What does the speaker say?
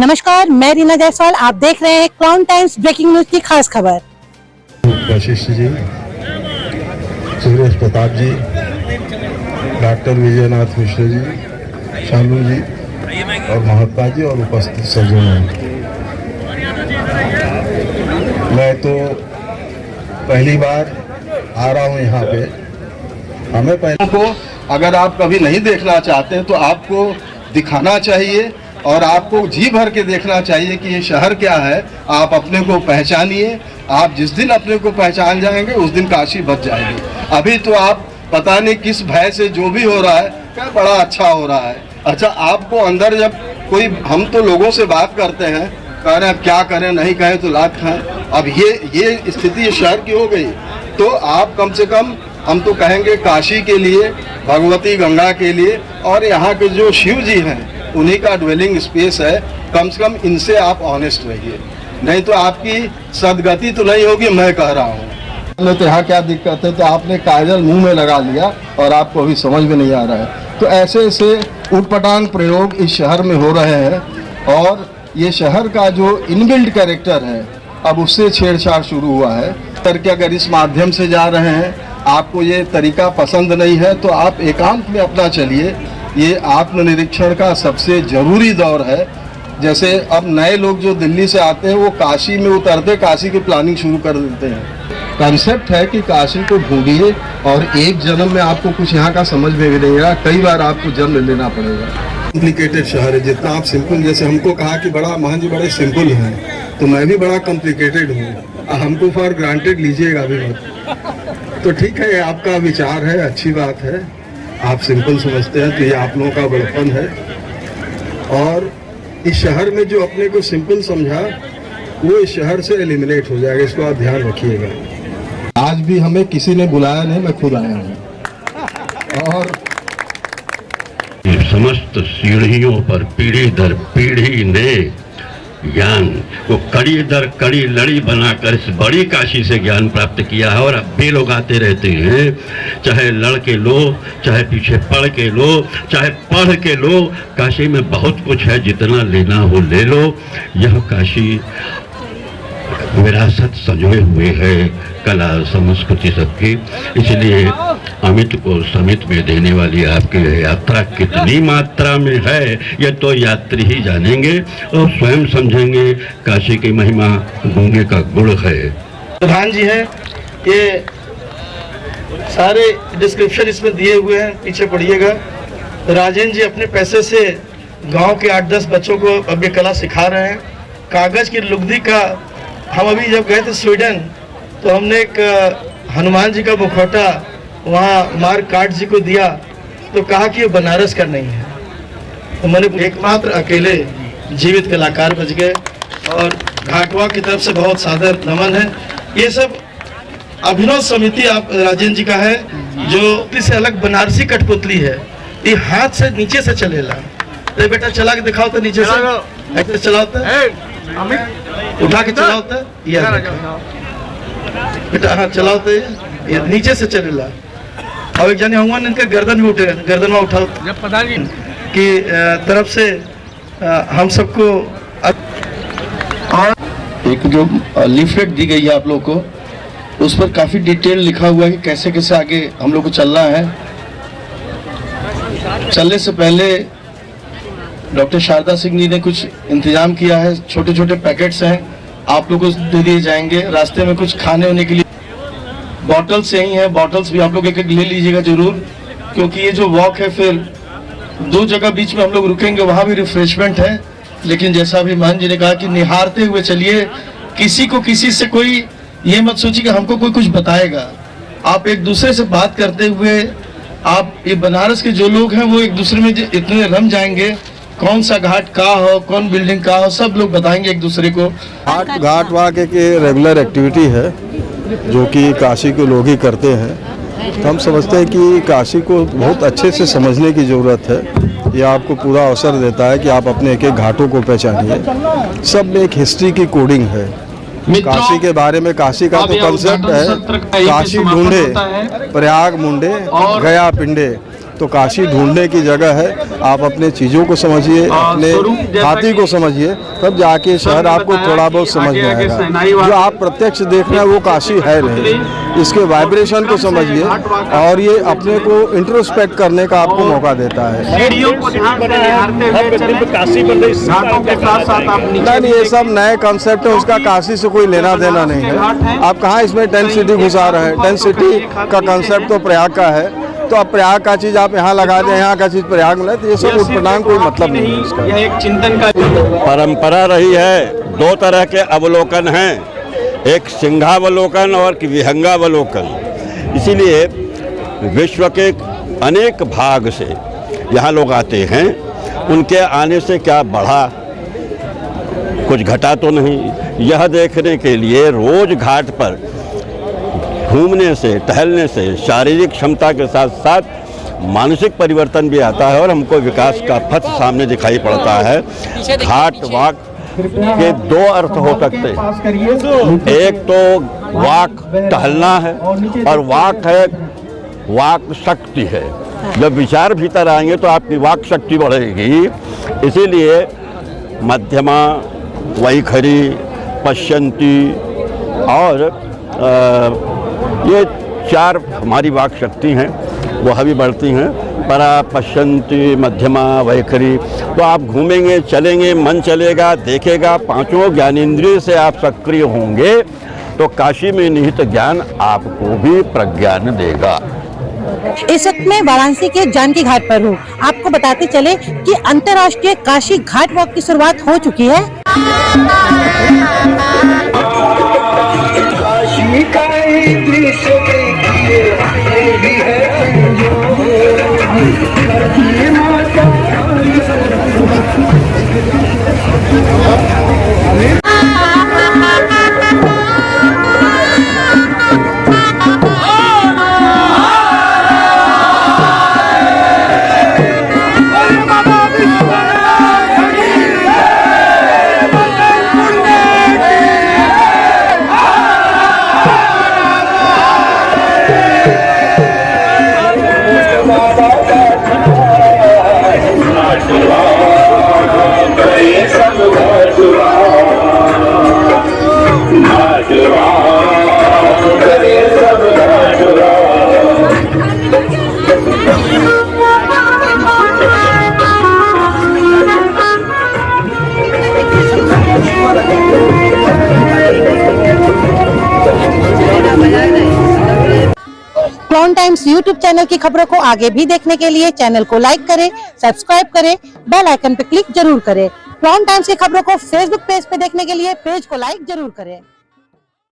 नमस्कार, मैं रीना जायसवाल। आप देख रहे हैं क्राउन टाइम्स ब्रेकिंग न्यूज की खास खबर। वशिष्ठ जी, सुरेश प्रताप जी, डॉक्टर विजयनाथ मिश्र जी, शानू जी और महात्मा जी और उपस्थित सज्जनों, मैं तो पहली बार आ रहा हूँ यहाँ पे। हमें पहले को अगर आप कभी नहीं देखना चाहते हैं तो आपको दिखाना चाहिए और आपको जी भर के देखना चाहिए कि ये शहर क्या है। आप अपने को पहचानिए। आप जिस दिन अपने को पहचान जाएंगे उस दिन काशी बच जाएगी। अभी तो आप पता नहीं किस भय से जो भी हो रहा है क्या बड़ा अच्छा हो रहा है। अच्छा, आपको अंदर जब कोई, हम तो लोगों से बात करते हैं, कह रहे हैं क्या करें, नहीं कहें तो लात खाएं। अब ये स्थिति इस शहर की हो गई, तो आप कम से कम, हम तो कहेंगे काशी के लिए, भगवती गंगा के लिए और यहाँ के जो शिव जी हैं उन्हीं का ड्वेलिंग स्पेस है, कम से कम इनसे आप ऑनेस्ट रहिए, नहीं तो आपकी सदगति तो नहीं होगी। मैं कह रहा हूँ तो यहाँ क्या दिक्कत है, तो आपने काजल मुंह में लगा लिया और आपको अभी समझ में नहीं आ रहा है। तो ऐसे ऐसे उटपटांग प्रयोग इस शहर में हो रहे हैं और ये शहर का जो इनबिल्ट कैरेक्टर है अब उससे छेड़छाड़ शुरू हुआ है। करके अगर इस माध्यम से जा रहे हैं, आपको ये तरीका पसंद नहीं है तो आप एकांत में अपना चलिए। ये आत्मनिरीक्षण का सबसे जरूरी दौर है। जैसे अब नए लोग जो दिल्ली से आते हैं वो काशी में उतरते काशी की प्लानिंग शुरू कर देते हैं। कॉन्सेप्ट है कि काशी को ढूंढिए और एक जन्म में आपको कुछ यहाँ का समझ में भी नहीं आएगा, कई बार आपको जन्म लेना पड़ेगा। कॉम्प्लिकेटेड शहर है, जितना आप सिंपल, जैसे हमको कहा कि बड़ा महन जी बड़े सिंपल हैं, तो मैं भी बड़ा कॉम्प्लिकेटेड हूँ। हमको फॉर ग्रांटेड लीजिएगा भी मत। तो ठीक है, आपका विचार है, अच्छी बात है, आप सिंपल समझते हैं, तो ये आप लोगों का बड़पन है। और इस शहर में जो अपने को सिंपल समझा वो इस शहर से एलिमिनेट हो जाएगा, इसको आप ध्यान रखिएगा। आज भी हमें किसी ने बुलाया नहीं, मैं खुद आया हूँ। और समस्त सीढ़ियों पर पीढ़ी दर पीढ़ी ने ज्ञान को कड़ी दर कड़ी लड़ी बनाकर इस बड़ी काशी से ज्ञान प्राप्त किया है। और अब भी लोग आते रहते हैं, चाहे लड़ के लो, चाहे पीछे पढ़ के लो, चाहे पढ़ के लो। काशी में बहुत कुछ है, जितना लेना हो ले लो। यह काशी विरासत संजोए हुए है, कला संस्कृति सबकी। इसलिए अमित को समित में देने वाली आपकी यात्रा कितनी मात्रा में है ये तो यात्री ही जानेंगे और स्वयं समझेंगे। काशी की महिमा गूंगे का गुण है। प्रधान जी हैं, ये सारे डिस्क्रिप्शन इसमें दिए हुए हैं, पीछे पढ़िएगा। राजेंद्र जी अपने पैसे से गांव के 8-10 बच्चों को अब ये कला सिखा रहे हैं। कागज की लुगदी का, हम अभी जब गए थे स्वीडन तो हमने एक हनुमान जी का मुखौटा वहाँ मार्क कार्ड जी को दिया, तो कहा कि ये बनारस का नहीं है। तो मैंने एकमात्र अकेले जीवित कलाकार बच गए। और घाटवा की तरफ से बहुत सादर नमन है। ये सब अभिनव समिति आप राजेंद्र जी का है, जो इससे अलग बनारसी कठपुतली है। ये हाथ से नीचे से चलेला। तो बेटा चला के दिखाओ तो नीचे से ऐसे चलाता है, उठा के चलाता है, बेटा हाँ चलाते ये नीचे से चलेला। और एक जाने हनुमान इनका गर्दन भी उठे, गर्दन में उठाओ की तरफ से हम सबको। और एक जो लीफलेट दी गई है आप लोग को, उस पर काफी डिटेल लिखा हुआ है कि कैसे कैसे आगे हम लोग को चलना है। चलने से पहले डॉक्टर शारदा सिंह जी ने कुछ इंतजाम किया है। छोटे छोटे पैकेट्स हैं, आप लोगों को दे दिए जाएंगे। रास्ते में कुछ खाने होने के लिए बॉटल्स यही हैं, बॉटल्स भी आप लोग एक एक ले लीजिएगा जरूर, क्योंकि ये जो वॉक है फिर 2 जगह बीच में हम लोग रुकेंगे, वहाँ भी रिफ्रेशमेंट है। लेकिन जैसा अभी महन जी ने कहा कि निहारते हुए चलिए, किसी को किसी से कोई ये मत सोचिए कि हमको कोई कुछ बताएगा। आप एक दूसरे से बात करते हुए, आप ये बनारस के जो लोग हैं वो एक दूसरे में इतने रम जाएंगे, कौन सा घाट का हो, कौन बिल्डिंग का हो, सब लोग बताएंगे एक दूसरे को। घाट वाक एक रेगुलर एक्टिविटी है जो कि काशी के लोग ही करते हैं। तो हम समझते हैं कि काशी को बहुत अच्छे से समझने की ज़रूरत है। ये आपको पूरा अवसर देता है कि आप अपने एक एक घाटों को पहचानिए। सब में एक हिस्ट्री की कोडिंग है। काशी के बारे में, काशी का तो कंसेप्ट है काशी ढूंढे, प्रयाग मुंडे, गया पिंडे। तो काशी ढूंढने की जगह है। आप अपने चीज़ों को समझिए, अपने हाथी को समझिए, तब जाके शहर आपको थोड़ा बहुत समझ में आएगा। जो आप प्रत्यक्ष देख रहे हैं वो काशी है नहीं, इसके वाइब्रेशन को समझिए और ये अपने को इंट्रोस्पेक्ट करने का आपको मौका देता है। नहीं, ये सब नए कॉन्सेप्ट है, उसका काशी से कोई लेना देना नहीं है। आप कहाँ इसमें 10 सिटी घुसा रहे हैं? 10 सिटी का कॉन्सेप्ट तो प्रयाग का है, तो अब प्रयाग का चीज़ आप यहाँ लगा दें, यहाँ का चीज़ प्रयाग में, तो ये सब उठपटांग कोई मतलब नहीं है इसका। यह एक चिंतन का परंपरा रही है। 2 तरह के अवलोकन हैं, एक सिंहावलोकन और विहंगावलोकन। इसीलिए विश्व के अनेक भाग से यहाँ लोग आते हैं। उनके आने से क्या बढ़ा, कुछ घटा तो नहीं, यह देखने के लिए रोज घाट पर घूमने से, टहलने से शारीरिक क्षमता के साथ साथ मानसिक परिवर्तन भी आता है और हमको विकास का पथ सामने दिखाई पड़ता है। घाट वाक के 2 अर्थ हो सकते हैं। एक तो वाक टहलना है और वाक है, वाक शक्ति है। जब विचार भीतर आएंगे तो आपकी वाक शक्ति बढ़ेगी। इसीलिए मध्यमा, वैखरी, पश्यंती और ये 4 हमारी वाक शक्ति हैं, वह भी बढ़ती हैं। परा, पश्यंती, मध्यमा, वैखरी। तो आप घूमेंगे, चलेंगे, मन चलेगा, देखेगा, 5 ज्ञानेंद्रिय से आप सक्रिय होंगे तो काशी में निहित ज्ञान आपको भी प्रज्ञान देगा। इस वक्त मैं वाराणसी के जानकी घाट पर हूँ। आपको बताते चले कि अंतर्राष्ट्रीय काशी घाट वॉक की शुरुआत हो चुकी है। क्लाउन टाइम्स यूट्यूब चैनल की खबरों को आगे भी देखने के लिए चैनल को लाइक करें, सब्सक्राइब करें, बेल आइकन पर क्लिक जरूर करें। क्लाउन टाइम्स की खबरों को फेसबुक पेज पे देखने के लिए पेज को लाइक जरूर करें।